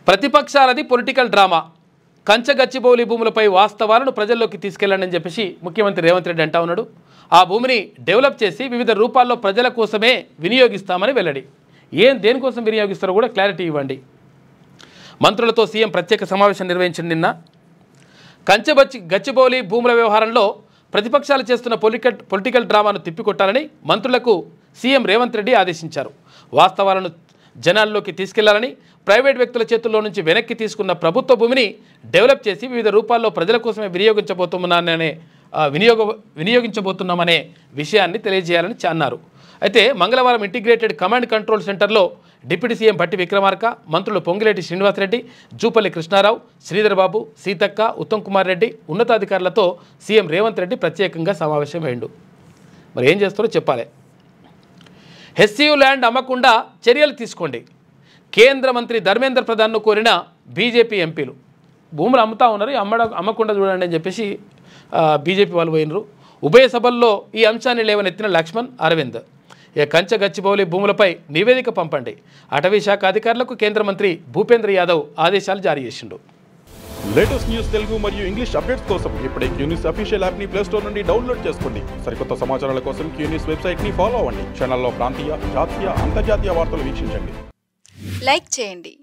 ప్రతిపక్షాలది political drama, Kanchagachibowli భూములపై వాస్తవాలను ప్రజల్లోకి తీసుకెళ్లండి అని చెప్పేసి ముఖ్యమంత్రి రేవంత్ రెడ్డి అంటా ఉన్నాడు. ఆ భూమిని డెవలప్ చేసి వివిధ రూపాల్లో ప్రజల కోసమే వినియోగిస్తామని వెల్లడి. దేనికోసం వినియోగిస్తారో కూడా క్లారిటీ ఇవ్వండి. మంత్రులతో సీఎం ప్రత్యేక సమావేశం నిర్వహించిన నిన్న గచ్చిబౌలి భూముల వ్యవహారంలో ప్రతిపక్షాలు చేస్తున్న పొలిటికల్ డ్రామాను తిప్పికొట్టాలని మంత్రులకు సీఎం రేవంత్ రెడ్డి ఆదేశించారు. వాస్తవాలను జనాల్లోకి తీసుకెళ్లాలని, ప్రైవేట్ వ్యక్తుల చేతుల్లో నుంచి వెనక్కి తీసుకున్న ప్రభుత్వ భూమిని డెవలప్ చేసి వివిధ రూపాల్లో ప్రజల కోసమే వినియోగించబోతున్నామనే విషయాన్ని తెలియజేయాలని అన్నారు. అయితే మంగళవారం ఇంటిగ్రేటెడ్ కమాండ్ కంట్రోల్ సెంటర్లో డిప్యూటీ సీఎం భట్టి విక్రమార్క, మంత్రులు పొంగిలేటి శ్రీనివాసరెడ్డి, జూపల్లి కృష్ణారావు, శ్రీధర్ బాబు, సీతక్క, ఉత్తమ్ కుమార్ రెడ్డి ఉన్నతాధికారులతో సీఎం రేవంత్ రెడ్డి ప్రత్యేకంగా సమావేశం అయ్యిండు. మరి ఏం చేస్తారో చెప్పాలి. హెచ్సియు ల్యాండ్ అమ్మకుండా చర్యలు తీసుకోండి. కేంద్ర మంత్రి ధర్మేంద్ర ప్రధాన్ను కోరిన బీజేపీ ఎంపీలు. భూములు అమ్ముతా ఉన్నారు, అమ్మకుండా చూడండి అని చెప్పేసి బీజేపీ వాళ్ళు పోయినరు. ఉభయ సభల్లో ఈ అంశాన్ని లేవనెత్తిన లక్ష్మణ్, అరవింద్ కంచగచ్చిబౌలి భూములపై నివేదిక పంపండి. అటవీ శాఖ అధికారులకు కేంద్ర మంత్రి భూపేంద్ర యాదవ్ ఆదేశాలు జారీ చేసిండు. లేటెస్ట్ న్యూస్ తెలుగు మరియు ఇంగ్లీష్ అప్డేట్స్ కోసం ఇప్పుడే క్యూన్యూస్ అఫీషియల్ యాప్ ని ప్లే స్టోర్ నుండి డౌన్లోడ్ చేసుకోండి. సరికొత్త సమాచారాల కోసం క్యూన్యూస్ వెబ్సైట్ ని ఫాలో అవ్వండి. ఛానల్లో ప్రాంతీయ, జాతీయ, అంతర్జాతీయ వార్తలు వీక్షించండి. లైక్ చేయండి.